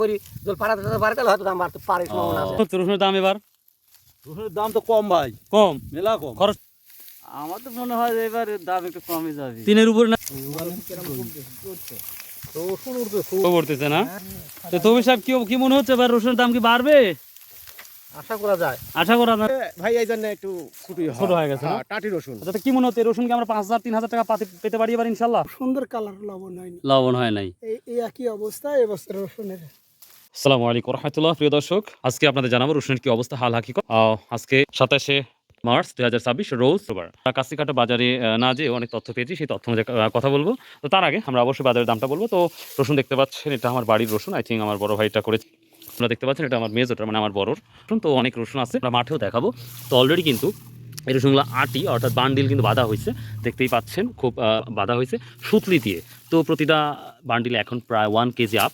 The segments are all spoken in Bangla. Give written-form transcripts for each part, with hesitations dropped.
করি জল পাড়াতে পারে তাহলে হয়তো দাম বাড়তে পারে সম্ভাবনা আছে। রসুনের দাম এবার রসুনের দাম তো কম ভাই, কম, মেলা কম। খরচ আমার তো মনে হয় এবার দাম একটু কমে যাবে। তিনের উপরে না রসুন উঠবে পড়তেছে না? তো তবে সাহেব কি মনে হচ্ছে এবার রসুনের দাম কি বাড়বে? আশা করা যায়। আশা করা যায়। ভাই এই জন্য একটু ছোট হয়ে গেছে না? টাটি রসুন। আচ্ছা কি মনে হচ্ছে এই রসুনকে আমরা 5,000 3,000 টাকা পেতে পারি এবার ইনশাল্লাহ? সুন্দর কালার লবণ হয়নি, লবণ হয় নাই। এই একই অবস্থা এবছর রসুনের। আসসালামু আলাইকুম রহমতুল্লাহ। প্রিয় দর্শক, আজকে আপনাদের জানাবো রসুনের কি অবস্থা, হাল হাকিকত। আজকে 27শে মার্চ 2026 রোজ রোববার। কাশিকাটা বাজারে না যেয়ে অনেক তথ্য পেয়েছি, সেই তথ্য অনুযায়ী কথা বলবো। তো তার আগে আমরা অবশ্যই বাজারের দামটা বলবো। তো রসুন দেখতে পাচ্ছেন, এটা আমার বাড়ির রসুন। আই থিঙ্ক আমার বড় ভাইটা করেছে। আপনারা দেখতে পাচ্ছেন এটা আমার মেজোটা, মানে আমার বড়র রসুন। তো অনেক রসুন আছে, আমরা মাঠেও দেখাবো। তো অলরেডি কিন্তু এই রসুনগুলো আটি অর্থাৎ বান্ডিল কিন্তু বাঁধা হয়েছে, দেখতেই পাচ্ছেন খুব বাঁধা হয়েছে সুতলি দিয়ে। তো প্রতিটা বান্ডিলে এখন প্রায় 1 কেজি আপ,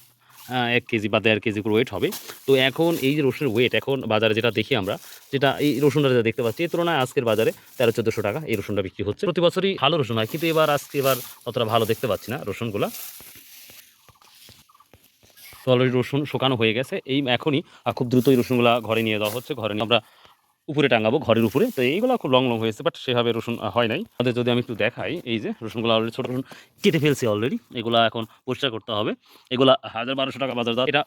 1 কেজি বা 1.5 কেজি করে ওয়েট হবে। তো এখন এই যে রসুনের ওয়েট এখন বাজারে যেটা দেখি আমরা, যেটা এই রসুনটা যেটা দেখতে পাচ্ছি, এই তুলনায় আজকের বাজারে 1300-1400 টাকা এই রসুনটা বিক্রি হচ্ছে। প্রতি বছরই ভালো রসুন হয়, কিন্তু এবার অতটা ভালো দেখতে পাচ্ছি না রসুনগুলা। তো অলরেডি রসুন শুকানো হয়ে গেছে, এই এখনই খুব দ্রুতই রসুনগুলা ঘরে নিয়ে যাওয়া হচ্ছে। ঘরে নিয়ে আমরা উপরে টাঙাবো, ঘরের উপরে। তো এইগুলো খুব লং হয়েছে, বাট সেভাবে রসুন হয় নাই। আমাদের যদি আমি একটু দেখাই, এই যে রসুনগুলো অলরেডি ছোটো রসুন কেটে ফেলছে অলরেডি, এগুলো এখন পরিষ্কার করতে হবে। এগুলা 1,000-1,200 টাকা বাজার দাম, এটা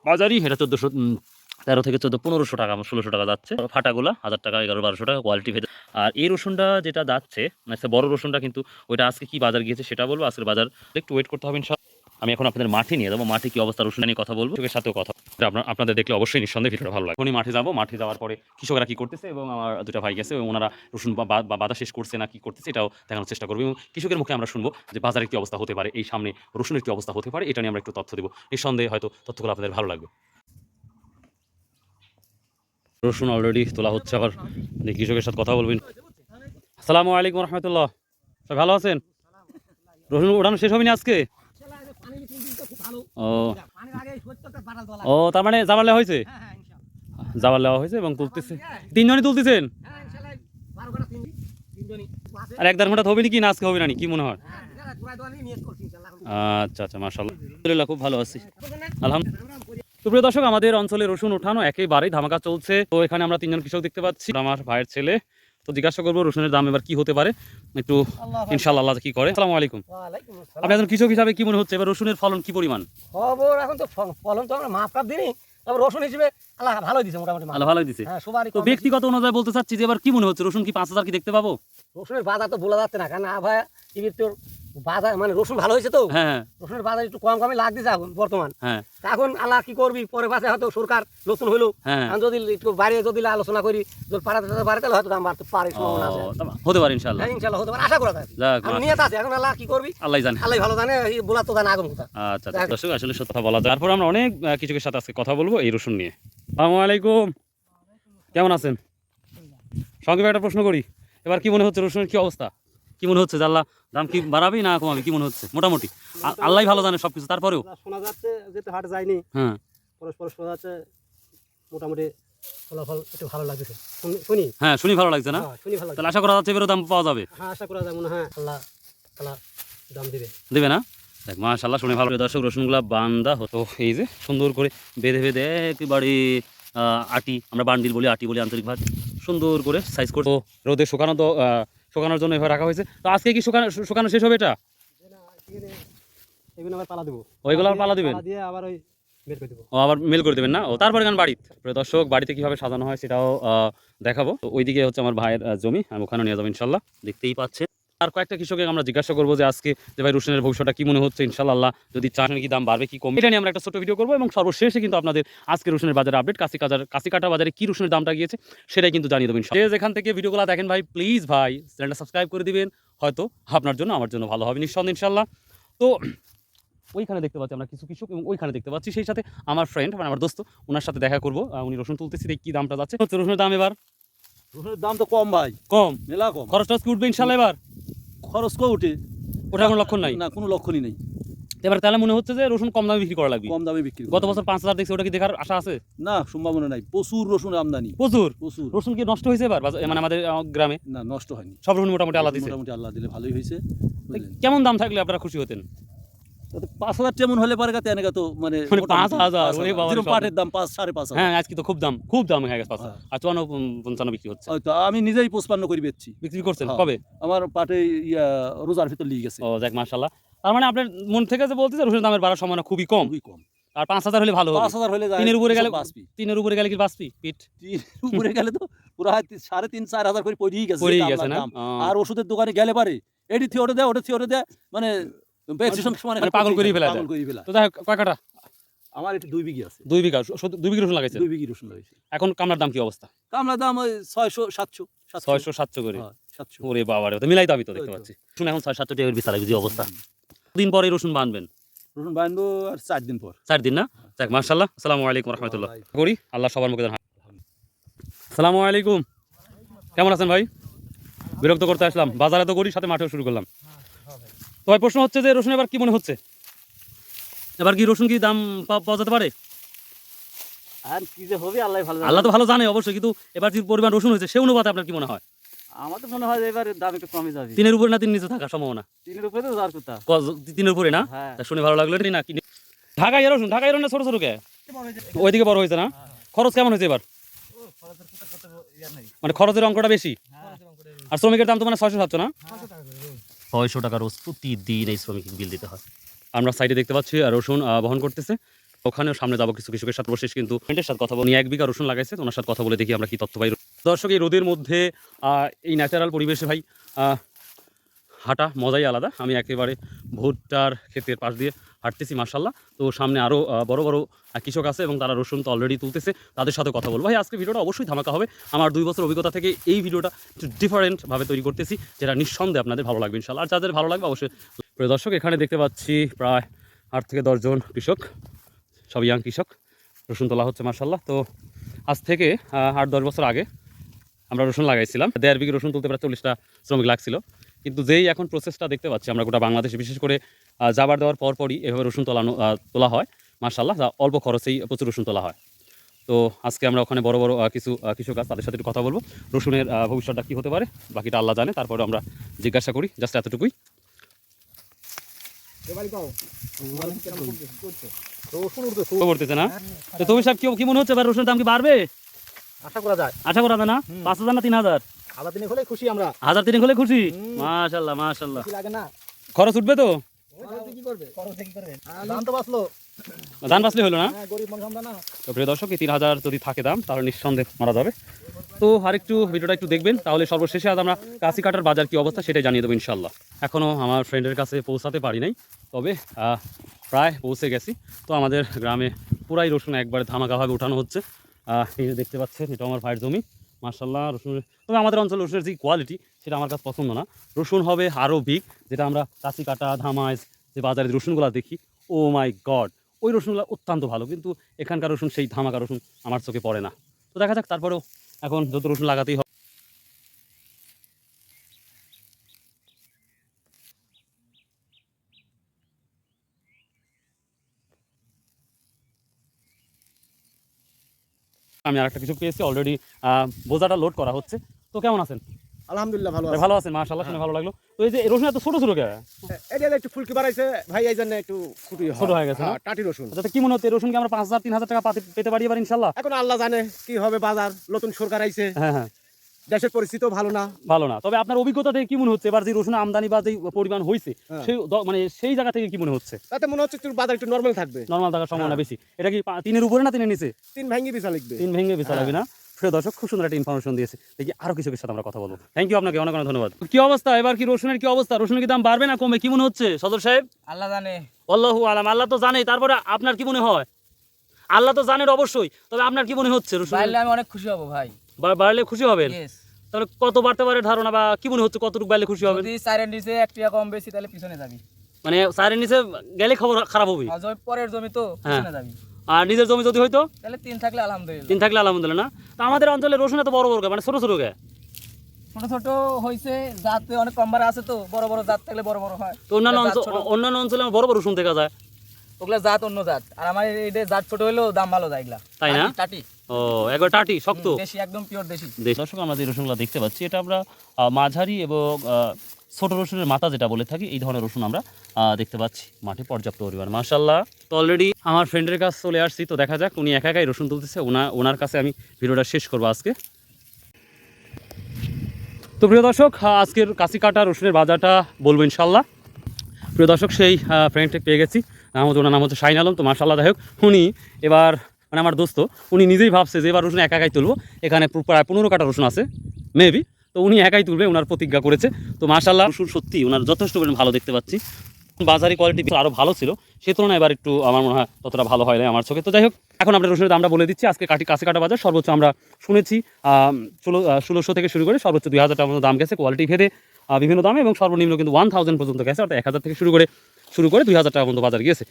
বাজারই, এটা 13 থেকে 1500 টাকা 1600 টাকা যাচ্ছে। ফাটাগুলা 1000 টাকা 1100-1200 টাকা কোয়ালিটি ভেদে। আর এই রসুনটা যেটা যাচ্ছে মানে বড় রসুনটা, কিন্তু ওইটা আজকে কি বাজার গিয়েছে সেটা বলবো। আজকের বাজার একটু ওয়েট করতে হবে ইনশাআল্লাহ। আমি এখন আপনাদের মাঠে নিয়ে যাবো, মাঠে কি অবস্থা রসুন নিয়ে কথা বলবো, কৃষকের সাথেও কথা। আপনাদের দেখলে অবশ্যই নিঃসন্দেহে ভিডিওটা ভালো লাগে। মাঠে যাবো, মাঠে যাওয়ার পরে কৃষকরা কি করতেছে, এবং আমার দুটা ভাই গেছে, এবং ওনারা রসুন বাধা শেষ করছে না কি করতেছে, এটাও দেখানোর চেষ্টা করবো। এবং কৃষকের মুখে আমরা শুনবো যে বাজারের কি অবস্থা হতে পারে, এই সামনে রসুনের কি অবস্থা হতে পারে, এটা নিয়ে আমরা একটু তথ্য দেবো। নিঃসন্দেহে হয়তো তথ্যগুলো আপনাদের ভালো লাগবে। রসুন অলরেডি তোলা হচ্ছে, আবার কৃষকের সাথে কথা বলবেন। আসসালামু আলাইকুম রহমতুল্লাহ, ভালো আছেন? রসুন ওঠানো শেষ হবে না আজকে? ও তার মানে জাবার লেওয়া হয়েছে, জাবার লেওয়া হয়েছে এবং তুলতেছে, 3 জনই তুলতেছেন। আর 1-1.5 ঘন্টা হবে নাকি, না আজকে হবে না কি মনে হয়? আচ্ছা আচ্ছা, মাশাআল্লাহ, আলহামদুলিল্লাহ খুব ভালো আছি আলহামদুলিল্লাহ। তো প্রিয় দর্শক, আমাদের অঞ্চলে রসুন ওঠানো একেবারেই ধামাকা চলছে। তো এখানে আমরা 3 জন কৃষক দেখতে পাচ্ছি, আমার ভাইয়ের ছেলে। তো জিজ্ঞাসা করবো রসুনের দাম এবার কি হতে পারে, একটু ইনশাআল্লাহ আল্লাহ কি করে। আসসালামু আলাইকুম। আপনি একজন কৃষক হিসাবে কি মনে হচ্ছে এবার রসুনের ফলন কি পরিমাণ? খবর এখন তো ফলন তো আমরা মাপকাপ দিই, তবে রসুন হিসেবে আল্লাহ ভালোই দিছে, মোটামুটি আল্লাহ ভালোই দিছে। তো ব্যক্তিগত অনুযায়ী বলতে চাচ্ছি যে এবার কি মনে হচ্ছে রসুন কি 5,000 কি দেখতে পাবো? রসুনের বাজার তো বলা যাচ্ছে না, কারণ আবহাওয়া টিভির তোর বাজার মানে রসুন ভালো হয়েছে তো, হ্যাঁ রসুনের বাজার একটু কমই লাগতেছে এখন বর্তমান। হ্যাঁ, এখন আল্লাহ কি করবি, পরে পাশে হয়তো সরকার নতুন হইলো, হ্যাঁ, যদি একটু বাইরে যদি আলোচনা করি, যদি পাড়াতে পারে তাহলে হয়তো দাম বাড়তে পারে, সম্ভাবনা আছে। হতে পারে ইনশাআল্লাহ। হ্যাঁ ইনশাআল্লাহ হতে পারে, আশা করা যায়। আমি নিয়ে আছে, এখন আল্লাহ কি করবি আল্লাহ জানে, আল্লাহ ভালো জানে, এই বলা তো জানে আগুন কথা। আচ্ছা দর্শক, আসলে সত্য কথা বলা যায়। তারপর আমরা অনেক কৃষকের সাথে আজকে কথা বলবো এই রসুন নিয়ে। আসসালামু আলাইকুম, কেমন আছেন? সংক্ষেপে একটা প্রশ্ন করি, এবার কি মনে হচ্ছে রসুনের কি অবস্থা, কি মনে হচ্ছে? আল্লাহ দাম কি বাড়াবি না কমাবি, কি মনে হচ্ছে? মোটামুটি আল্লাহ ভালো জানে সবকিছু, তারপরেও শোনা যাচ্ছে যেতে হাট যায়নি, হ্যাঁ পরস্পর শোনা যাচ্ছে মোটামুটি ফলাফল একটু ভালো লাগতেছে, শুনি। হ্যাঁ শুনি ভালো লাগছে না? শুনি ভালো লাগছে। তাহলে আশা করা যাচ্ছে এবারও দাম পাওয়া যাবে। হ্যাঁ আশা করা যায়, মনে হয় আল্লাহ আল্লাহ দাম দেবে না? দেখ মাশাআল্লাহ, শুনে ভালো। দর্শক, রসুনগুলা বান্দা হতো এই যে সুন্দর করে বেঁধে বেঁধে একেবারে আটি, আমরা বান্ডিল বলি, আটি বলি আন্তরিকভাবে, সুন্দর করে সাইজ করে রোদে শুকানোর জন্য এভাবে রাখা হয়েছে। তো আজকে কি শুকানো শেষ হবে? এটা এগুলো আবার পালা দেবো, ওইগুলো আবার পালা দিবেন, দিয়ে আবার ওই বের করে দেবো। ও আবার মেল করে দেবেন না? ও তারপরে গান বাড়িতে। দর্শক, বাড়িতে কিভাবে সাজানো হয় সেটাও দেখাবো। তো ওইদিকে হচ্ছে আমার ভাইয়ের জমি, আমি ওখানে নিয়ে যাবো ইনশাল্লাহ, দেখতেই পাচ্ছেন। আর কয়েকটা কৃষককে আমরা জিজ্ঞাসা করবো যে আজকে যে ভাই রসুনের ভবিষ্যৎটা কি মনে হচ্ছে, ইনশাআল্লাহ যদি চাষের কি দাম বাড়বে কি কমবে, এটা নিয়ে আমরা একটা ছোট ভিডিও করবো। এবং সর্বশেষে কিন্তু আপনাদের আজকে রসুনের বাজারে আপডেট, কাশিকাটা বাজারে কি রসুনের দামটা গিয়েছে সেটাই কিন্তু জানিয়ে দেবেন। যেখান থেকে ভিডিওগুলো দেখেন ভাই, প্লিজ ভাই চ্যানেলটা সাবস্ক্রাইব করে দিবেন, হয়তো আপনার জন্য আমার জন্য ভালো হবে নিঃসন্দেহে ইনশাআল্লাহ। তো ওইখানে দেখতে পাচ্ছি আমরা কিছু কৃষক, এবং ওইখানে দেখতে পাচ্ছি সেই সাথে আমার ফ্রেন্ড, মানে আমার দোস্ত, ওনার সাথে দেখা করবো। উনি রসুন তুলতেছি, কি দামটা যাচ্ছে হচ্ছে রসুনের দাম এবার? রসুনের দাম তো কম ভাই, কম, মেলা কম। খরচ টরচ কি উঠবে ইনশাআল্লাহ এবার? খরচ কেউ উঠে, ওটা কোনো লক্ষণ নাই না, কোনো লক্ষণই নেই। এবার তাহলে মনে হচ্ছে যে রসুন কম দামে বিক্রি করা লাগবে। কম দামে বিক্রি, গত বছর 5,000 দেখছি, ওটা কি দেখার আশা আছে? না, সম্ভাবনা নাই। প্রচুর রসুন আমদানি, প্রচুর প্রচুর। রসুন কি নষ্ট হয়েছে এবার মানে আমাদের গ্রামে? না, নষ্ট হয়নি, সব রসুন মোটামুটি আল্লাহ দিছে, মোটামুটি আল্লাহ দিলে ভালোই হয়েছে। কেমন দাম থাকলে আপনারা খুশি হতেন? তো 5,000 তেমন হলে পারে গাতে এনেকা তো মানে মানে 5,000, ওরে বাবা রে, যেরকম পাটের দাম 5-5.5 হ্যাঁ আজকে তো খুব দাম হয়ে গেছে পাঁচশো। হ্যাঁ। আর 54-55 বিক্রি হচ্ছে। তো আমি নিজেই 55 করে বেচছি। বিক্রি করছেন হ্যাঁ। কবে? আমার পাটে রোজার ভিতর লিয়ে গেছে ও যাক মাশাআল্লাহ। তার মানে আপনার মন থেকে যে বলতেছে রসুনের দামের বাড়ার সম্ভাবনা খুবই কম। খুবই কম। আর 5,000 হলে ভালো হবে। 5,000 হলে যায় তিনের উপরে গেলে বাঁচবি। তিনের উপরে গেলে কি বাঁচবি পিঠ? তিনের উপরে গেলে তো পুরো 3,500-4,000 করে পড়েই গেছে পড়েই দাম গেছে না? দাম। ও। আর ওষুধের দোকানে গেলে পারে এডি থিওরে দেয় ওটা থিওরে দেয় মানে প্রেসক্রিপশন সমান মানে পাগল করেই ফেলা পাগল যায়। করেই ফেলা। তো যাই হোক, কয় কাঠা? আমার এটা 2 বিঘি আছে। 2 বিঘা 2 বিঘা রসুন লাগাইছে। 2 বিঘি রসুন লাগাইছি। এখন কামলার দাম কি অবস্থা? কামলা দাম ওই 600-700 600-700 করে। হ্যাঁ 700। ওরে বাবা রে, তো মিলাই তো আমি তো দেখতে ওই তো। পাচ্ছি। রসুন এখন 600-700 টাকা বিশাল যে অবস্থা। দিন পরে রসুন বানবেন? রসুন বানবো আর 4 দিন পর। 4 দিন না? যাক মাশাআল্লাহ। আসসালামু আলাইকুম ওয়া রাহমাতুল্লাহ। করি আল্লাহ সবার মুখে দেন। আসসালামু আলাইকুম। কেমন আছেন ভাই? বিরক্ত করতে আসলাম, বাজারে তো করি সাথে মাঠেও শুরু করলাম। তো ভাই প্রশ্ন হচ্ছে যে রসুন এবার কি মনে হচ্ছে? এবার কি রসুন কি দাম পাওয়া যেতে পারে? আর কি যে হবে আল্লাহ ভালো আল্লাহ তো ভালো জানে অবশ্যই, কিন্তু এবার যে পরিমাণ রসুন হয়েছে সে অনুপাতে আপনার কি মনে হয়? আমার তো মনে হয় যে এবার দাম একটু কমে যাবে। তিনের উপরে না তিন নিচে থাকার সম্ভাবনা? তিনের উপরে তো যাওয়ার কথা। তিনের উপরে না? হ্যাঁ। তা শুনে ভালো লাগলো না কি? ঢাকায় রসুন না ছোট ছোট কে? ওইদিকে বড় হয়েছে না? খরচ কেমন হয়েছে এবার? মানে খরচের অঙ্কটা বেশি, আর শ্রমিকের দাম তো মানে 600-700 না? 600 টাকা রোজ প্রতিদিন এই শ্রমিক বিল দিতে হয়। আমরা সাইডে দেখতে পাচ্ছি রসুন বহন করতেছে, ওখানেও সামনে যাবো কিছু কৃষকের সাথে বসে কিন্তু ফ্রেন্ডের সাথে কথা বলি। 1 বিঘা রসুন লাগাইছে, তো ওনার সাথে কথা বলে দেখি আমরা কি তথ্য পাই। দর্শক, এই রোদের মধ্যে এই ন্যাচারাল পরিবেশে ভাই হাঁটা মজাই আলাদা। আমি একেবারে ভুট্টার ক্ষেতের পাশ দিয়ে হাঁটতেছি মাশাআল্লাহ। তো সামনে আরও বড় বড় কৃষক আছে এবং তারা রসুন তো অলরেডি তুলতেছে, তাদের সাথে কথা বলবো। ভাই আজকে ভিডিওটা অবশ্যই ধামাকা হবে। আমার 2 বছর অভিজ্ঞতা থেকে এই ভিডিওটা একটু ডিফারেন্টভাবে তৈরি করতেছি, যেটা নিঃসন্দেহে আপনাদের ভালো লাগবে ইনশাআল্লাহ। আর যাদের ভালো লাগবে অবশ্যই। প্রিয় দর্শক, এখানে দেখতে পাচ্ছি প্রায় 8 থেকে 10 জন কৃষক, সব ইয়াং কৃষক, রসুন তোলা হচ্ছে মাশাআল্লাহ। তো আজ থেকে 8-10 বছর আগে আমরা রসুন লাগাইছিলাম, 1.5 বিঘা রসুন তুলতে প্রায় 40টা শ্রমিক লাগছিল। কিন্তু যেই এখন প্রসেসটা দেখতে পাচ্ছি আমরা গোটা বাংলাদেশে, বিশেষ করে জাবার দেওয়ার পরপরই এভাবে রসুন তোলা হয় মাশাআল্লাহ, অল্প খরচেই প্রচুর রসুন তোলা হয়। তো আজকে আমরা ওখানে বড় বড় কিছু কৃষক আছে, তাদের সাথে একটু কথা বলবো। রসুনের ভবিষ্যৎটা কী হতে পারে বাকিটা আল্লাহ জানে, তারপরে আমরা জিজ্ঞাসা করি, জাস্ট এতটুকুই। করতেছে না? তো তুমি সাহেব কি মনে হচ্ছে এবার রসুনের দাম কি বাড়বে? আশা করা যায়। আশা করা যায় না? 5,000 না 3,000? আলাদা দিনে হলে খুশি আমরা। 1,000 হলে খুশি। মাশাআল্লাহ মাশাআল্লাহ। খুশি লাগে না? খরচ উঠবে তো? কি করবে? খরচ কি করবে? দাম তো বাঁচলো। ধান বাঁচলে হলো না? হ্যাঁ, গরিব মানুষ আমরা না। তো প্রিয় দর্শক, এই 3,000 যদি থাকে দাম তাহলে নিঃসন্দেহে মারা যাবে। তো আরেকটু ভিডিওটা একটু দেখবেন, তাহলে সর্বশেষে আজ আমরা কাশি কাটার বাজার কি অবস্থা সেটাই জানিয়ে দেবো ইনশাল্লাহ। এখনও আমার ফ্রেন্ডের কাছে পৌঁছাতে পারি নাই, তবে প্রায় পৌঁছে গেছি। তো আমাদের গ্রামে পুরাই রসুন একবারে ধামাকাভাবে উঠানো হচ্ছে। এই যে দেখতে পাচ্ছেন, এটা আমার ভাইয়ের জমি মাশাআল্লাহ। রসুনের, তবে আমাদের অঞ্চলে রসুনের যে কোয়ালিটি সেটা আমার কাছে পছন্দ না। রসুন হবে আরও বিগ, যেটা আমরা কাশি কাটা ধামাইজ যে বাজারে রসুনগুলো দেখি, ও মাই গড, ওই রসুনগুলো অত্যন্ত ভালো, কিন্তু এখানকার রসুন সেই ধামাকা রসুন আমার চোখে পড়ে না। তো দেখা যাক, তারপরেও এখন যত রসুন লাগাতেই হবে। আমি আরেকটা কিছু পেয়েছি, অলরেডি বোঝাটা লোড করা হচ্ছে। তো কেমন আছেন? আলহামদুলিল্লাহ ভালো ভাই, ভালো আছেন মাশাআল্লাহ, শুনে ভালো লাগলো। তো এই যে রসুন এত ছোট ছোট কে? এটা একটু ফুলকি বাড়াইছে ভাই, এই জন্য একটু ফুটি ছোট হয়ে গেছে না? টাটি রসুন। আচ্ছা, কি মনে হচ্ছে রসুন কি আমরা 5,000-3,000 টাকা পেতে পারি এবার ইনশাল্লাহ? এখন আল্লাহ জানে কি হবে, বাজার নতুন সরকার আইছে, হ্যাঁ হ্যাঁ, দেশের পরিস্থিতিও ভালো না। ভালো না। তবে আপনার অভিজ্ঞতা থেকে কি মনে হচ্ছে এবার যে রসুন আমদানি বা যে পরিমাণ হয়েছে সেই মানে সেই জায়গা থেকে কি মনে হচ্ছে? তাতে মনে হচ্ছে একটু বাজার একটু নরমাল থাকবে, নর্মাল থাকার সম্ভাবনা বেশি। এটা কি 3-এর উপরে না 3-এর নিচে? 3 ভাঙ্গি বিছা লিখবে। 3 ভেঙে বেচা লাগবে না? প্রিয় দর্শক, খুব সুন্দর একটা ইনফরমেশন দিয়েছে। দেখি আরো কিছুর সাথে আমরা কথা বলবো। থ্যাংক ইউ আপনাকে, অনেক অনেক ধন্যবাদ। কি অবস্থা এবার, কি রসুনের কি অবস্থা? রসুনের কি দাম বাড়বে না কমবে, কি মনে হচ্ছে সদর সাহেব? আল্লাহ জানে। আল্লাহু আলাম, আল্লাহ তো জানে, তারপরে আপনার কি মনে হয়? আল্লাহ তো জানেন অবশ্যই, তবে আপনার কি মনে হচ্ছে রসুন বাইলে আমি অনেক খুশি হব ভাই। বাড়লে খুশি হবেন? ইয়েস। তাহলে কত বাড়তে পারে ধারণা, বা কি মনে হচ্ছে কতটুকু বাড়লে খুশি হবেন? যদি সাইরেন নিচে 1 টাকা কম বেশি তাহলে পিছনে যাবি। মানে সাইরের নিচে গেলে খবর খারাপ হবে, আর জমি পরের জমি তো পিছনে যাবি। আর নিজের জমি যদি হইতো তাহলে 3 থাকলে আলহামদুলিল্লাহ। 3 থাকলে আলহামদুলিল্লাহ না? তো আমাদের অঞ্চলে রসুন এত বড় বড় কে, মানে ছোট ছোট কে? ছোট ছোট হইছে, জাতে অনেক কম বাড়া আছে, তো বড় বড় জাত থাকলে বড় বড় হয়। তো অন্যান্য অঞ্চলে বড় বড় রসুন দেখা যায়, ওগুলা জাত অন্য জাত, আর আমার এইটা জাত ছোট হইলেও দাম ভালো যায় এগুলা। তাই না? টাটি ও একবার টাটি শক্ত দেশি, একদম পিওর দেশি। দর্শক, আমরা যে রসুনগুলো দেখতে পাচ্ছি এটা আমরা মাঝারি এবং ছোট রসুনের মাথা যেটা বলে থাকি, এই ধরনের রসুন আমরা দেখতে পাচ্ছি মাঠে পর্যাপ্ত পরিমাণ। মাশাআল্লাহ, তো অলরেডি আমার ফ্রেন্ডের কাছে চলে আসছি, তো দেখা যাক উনি একা একাই রসুন তুলতেছে। ওনার কাছে আমি ভিডিওটা শেষ করবো আজকে। তো প্রিয় দর্শক, আজকের কাশি কাটা রসুনের বাজারটা বলবো ইনশাল্লাহ। প্রিয় দর্শক, সেই ফ্রেন্ডকে পেয়ে গেছি, ওনার নাম হচ্ছে শাহিন আলম। তো মাশাআল্লাহ, যাই হোক উনি এবার মানে আমার দোস্ত, উনি নিজেই ভাবছে যে এবার রসুন একা একাই তুলবো। এখানে প্রায় 15 কাটা রসুন আছে মেবি, তো উনি একাই তুলবে, ওনার প্রতিজ্ঞা করেছে। তো মাশাআল্লাহ, রসুন সত্যি ওনার যথেষ্ট পরিমাণ ভালো দেখতে পাচ্ছি। বাজারি কোয়ালিটি আরও ভালো ছিল, সে তুলনায় এবার একটু আমার মনে হয় ততটা ভালো হয় না আমার চোখে। তো যাই হোক, এখন আমরা রসুনের দামটা বলে দিচ্ছি। আজকে কাশি কাটা বাজার সর্বোচ্চ আমরা শুনেছি 1600 থেকে শুরু করে সর্বোচ্চ 2000 টাকার মতো দাম গেছে কোয়ালিটি ভেদে বিভিন্ন দামে, এবং সর্বনিম্ন কিন্তু 1000 পর্যন্ত গেছে, অর্থাৎ 1000 থেকে শুরু করে 2000 টাকা পর্যন্ত বাজার গিয়েছে।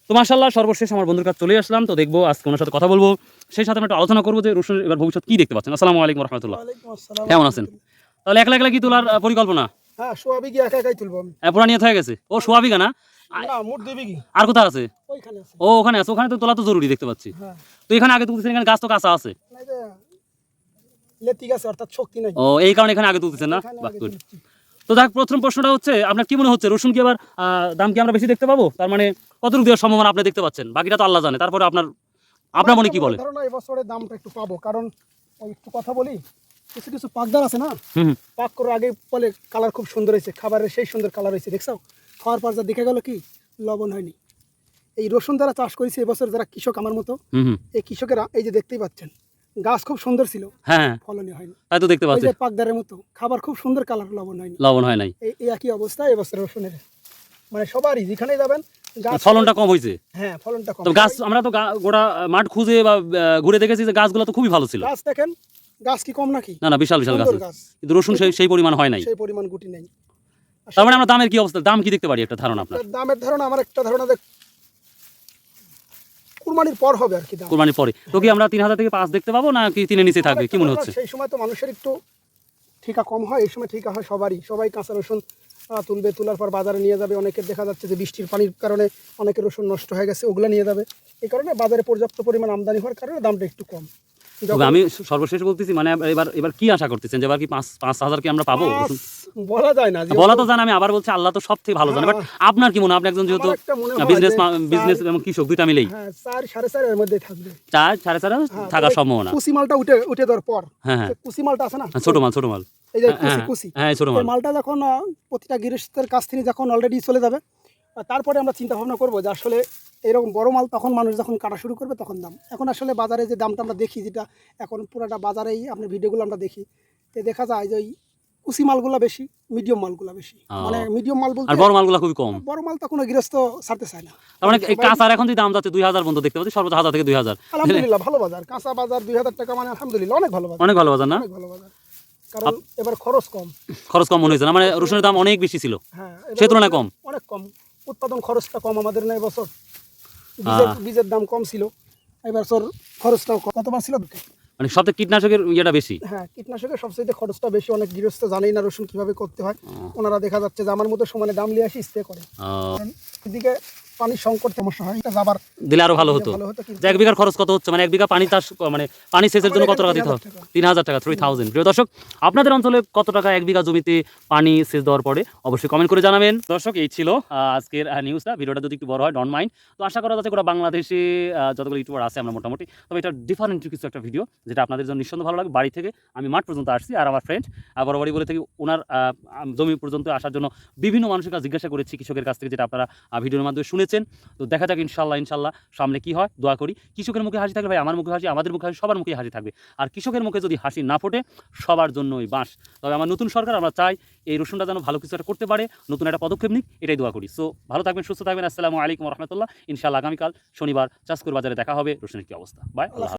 তো মাশাআল্লাহ, সর্বশেষ আমার বন্ধুর কাছে চলে আসলাম। তো দেখবো আজকে ওনার সাথে কথা বলবো, সেই সাথে আমরা একটু আলোচনা করবো যে রসুনের এবার ভবিষ্যৎ কী দেখতে পাচ্ছেন। আসসালামু আলাইকুম রহমতুল্লাহ, ওয়ালাইকুম আসসালাম। কেমন আছেন? তাহলে একলা একলা কি তোলার পরিকল্পনা? হ্যাঁ, সোয়াবি কি একা একাই তুলবো আমি। পুরা নিয়ত হয়ে গেছে? ও সোয়া বিঘা না, না, মোট 2 বিঘি। আর কোথায় আছে? ওইখানে আছে। ও ওখানে আছে, ওখানে তো তোলা তো জরুরি দেখতে পাচ্ছি। হ্যাঁ, তো এখানে আগে তুলতেছেন, এখানে গাছ তো কাঁচা আছে। না, এই যে লেতি গাছে অর্থাৎ শক্তি নাই। ও এই কারণে এখানে আগে তুলতেছেন না? এখানে বাহ, আগে গুড। তুলছি। তো দেখ, প্রথম প্রশ্নটা হচ্ছে, আপনার কি মনে হচ্ছে রসুন কি এবার দাম কি আমরা বেশি দেখতে পাবো? তার মানে কতটুকু দেওয়ার সম্ভাবনা আপনি দেখতে পাচ্ছেন? বাকিটা তো আল্লাহ জানে। তারপরে আপনার মনে কি বলে? ধারণা এবছরের দামটা একটু পাবো, কারণ ওই একটু কথা বলি, কিছু কিছু পাকদার আছে না, হুম, পাক করার আগে বলে কালার খুব সুন্দর হয়েছে, খাবারের সেই সুন্দর কালার হয়েছে, দেখছো? খাওয়ার পর যা দেখে গেল কি লবণ হয়নি। এই রসুন যারা চাষ করেছে এবছর, যারা কৃষক আমার মতো, হুম, হুম, এই কৃষকেরা এই যে দেখতেই পাচ্ছেন, গাছ খুব সুন্দর ছিল, হ্যাঁ, ফলনই হয়নি। তাই তো দেখতে ওই পাচ্ছি, যে পাকদারের মতো খাবার খুব সুন্দর, কালার লবণ হয়নি। লবণ হয় নাই, এই একই অবস্থা এবছর রসুনের, মানে সবারই যেখানেই যাবেন গাছ ফলনটা কম হয়েছে। হ্যাঁ, ফলনটা কম। তো গাছ আমরা তো গোটা মাঠ খুঁজে বা ঘুরে দেখেছি যে গাছগুলো তো খুবই ভালো ছিল। গাছ দেখেন, গাছ কি কম নাকি? না না, বিশাল বিশাল গাছ, সুন্দর গাছ, কিন্তু রসুন সেই পরিমাণ হয় নাই। সেই পরিমাণ গুটি নেই। তার মানে আমরা দামের কি অবস্থা, দাম কি দেখতে পারি একটা ধারণা আপনার? দামের ধারণা, আমার একটা ধারণা দেখ, কুরবানির পর হবে আর কি দাম। কোরবানির পরে তো কি আমরা 3000 থেকে 5 দেখতে পাবো, না কি 3-এর নিচে থাকবে, কি মনে হচ্ছে? সেই সময় তো মানুষের একটু ঠিকা কম হয়, এই সময় ঠিকা হয় সবাই কাঁচা রসুন তুলবে, তোলার পর বাজারে নিয়ে যাবে। অনেকের দেখা যাচ্ছে যে বৃষ্টির পানির কারণে অনেকের রসুন নষ্ট হয়ে গেছে, ওগুলো নিয়ে যাবে। এই কারণে বাজারে পর্যাপ্ত পরিমাণ আমদানি হওয়ার কারণে দামটা একটু কম। তবে আমি সর্বশেষ বলতেছি, মানে এবার কি আশা করতেছেন যে এবার কি 5,000 কি আমরা পাবো? বলা যায় না, বলা তো জান, আমি আবার বলছি আল্লাহ তো সব থেকে ভালো জানে। বাট আপনার কি মনে হয়, আপনি একজন যেহেতু বিজনেস এবং কৃষক দুইটা মিলেই, হ্যাঁ, 4-4.5 এর মধ্যে থাকবে, 4-4.5 থাকার সম্ভাবনা। কুসি মালটা উঠে দেওয়ার পর, হ্যাঁ, কুসি মালটা আছে না, ছোট মাল, এই যে কুসি, হ্যাঁ, ছোট মাল, এই মালটা যখন প্রতিটা গৃহস্থের কাছ থেকে যখন অলরেডি চলে যাবে, তারপরে আমরা চিন্তা ভাবনা করবো যে আসলে এরকম বড় মাল তখন মানুষ যখন কাটা শুরু করবে তখন দাম। এখন আসলে বাজারে যে দামটা আমরা দেখি, যেটা এখন পুরাটা বাজারেই আপনার ভিডিওগুলো আমরা দেখি, দেখা যায় যে ওই কুচি মালগুলো বেশি, মিডিয়াম মালগুলো বেশি। মানে মিডিয়াম মাল বলতে, আর বড় মালগুলো খুবই কম। বড় মাল তো কোনো গৃহস্থ ছাড়তে চায় না। তার মানে কাঁচার এখন যে দাম যাচ্ছে 2000 পর্যন্ত দেখতে পাচ্ছি, সর্বোচ্চ 1000 থেকে 2000। আলহামদুলিল্লাহ ভালো বাজার, কাঁচা বাজার 2000 টাকা, মানে আলহামদুলিল্লাহ অনেক ভালো বাজার, অনেক ভালো বাজার না? অনেক ভালো বাজার। কারণ এবার খরচ কম মনে হয়েছে না, মানে রসুনের দাম অনেক বেশি ছিল, হ্যাঁ, সে তুলনায় কম, অনেক কম। উৎপাদন খরচটা কম আমাদের না এবছর, বীজের দাম কম ছিল, এবার খরচটাও কতবার ছিল, মানে সবথেকে কীটনাশকের ইয়েটা বেশি। হ্যাঁ, কীটনাশকের সবচেয়ে খরচটা বেশি। অনেক গৃহস্থ জানেই না রসুন কিভাবে করতে হয়। ওনারা দেখা যাচ্ছে যে আমার মতো সমানে দাম নিয়ে আসি, স্প্রে করে। এদিকে পানির সংকট সমস্যা হয়, এটা যাবার দিলে আরো ভালো হতো। যে 1 বিঘার খরচ কত হচ্ছে, মানে 1 বিঘা পানি চাষ, মানে পানি সেচের জন্য কত টাকা দিতে হবে? 3000 টাকা, 3000। প্রিয় দর্শক, আপনাদের অঞ্চলে কত টাকা 1 বিঘা জমিতে পানি সেচ দেওয়ার পরে অবশ্যই কমেন্ট করে জানাবেন। দর্শক, এই ছিল আজকের নিউজটা। ভিডিওটা যদি একটু বড় হয় ডোন্ট মাইন্ড। তো আশা করা যাচ্ছে গোটা বাংলাদেশে যতগুলো ইউটিউবার আছে আমরা মোটামুটি, তবে এটা ডিফারেন্ট কিছু একটা ভিডিও, যেটা আপনাদের জন্য নিঃসন্দেহে ভালো লাগবে। বাড়ি থেকে আমি মাঠ পর্যন্ত আসছি, আর আমার ফ্রেন্ড বরাবরই বলে থাকি ওনার জমি পর্যন্ত আসার জন্য বিভিন্ন মানুষের কাছে জিজ্ঞাসা করেছি, কৃষকের কাছ থেকে, যেটা আপনারা ভিডিওর মাধ্যমে শুনেছেন। তো দেখা যাক ইনশাল্লাহ সামনে কি হয়, দোয়া করি। কৃষকের মুখে হাসি থাকলে ভাই আমার মুখে হাসি, আমাদের মুখে হাসি, সবার মুখে হাসি থাকবে। আর কৃষকের মুখে যদি হাসি না ফোটে, সবার জন্যই বাঁশ। তবে আমার নতুন সরকার, আমরা চাই এই রসুনটা যেন ভালো কিছু একটা করতে পারে, নতুন একটা পদক্ষেপ নিক, এটাই দোয়া করি। সো ভালো থাকবেন, সুস্থ থাকবেন। আসসালামু আলাইকুম রহমতুল্লাহ। ইনশাআল্লাহ আগামীকাল শনিবার চাষকুর বাজারে দেখা হবে রসুনের কি অবস্থা। বাই।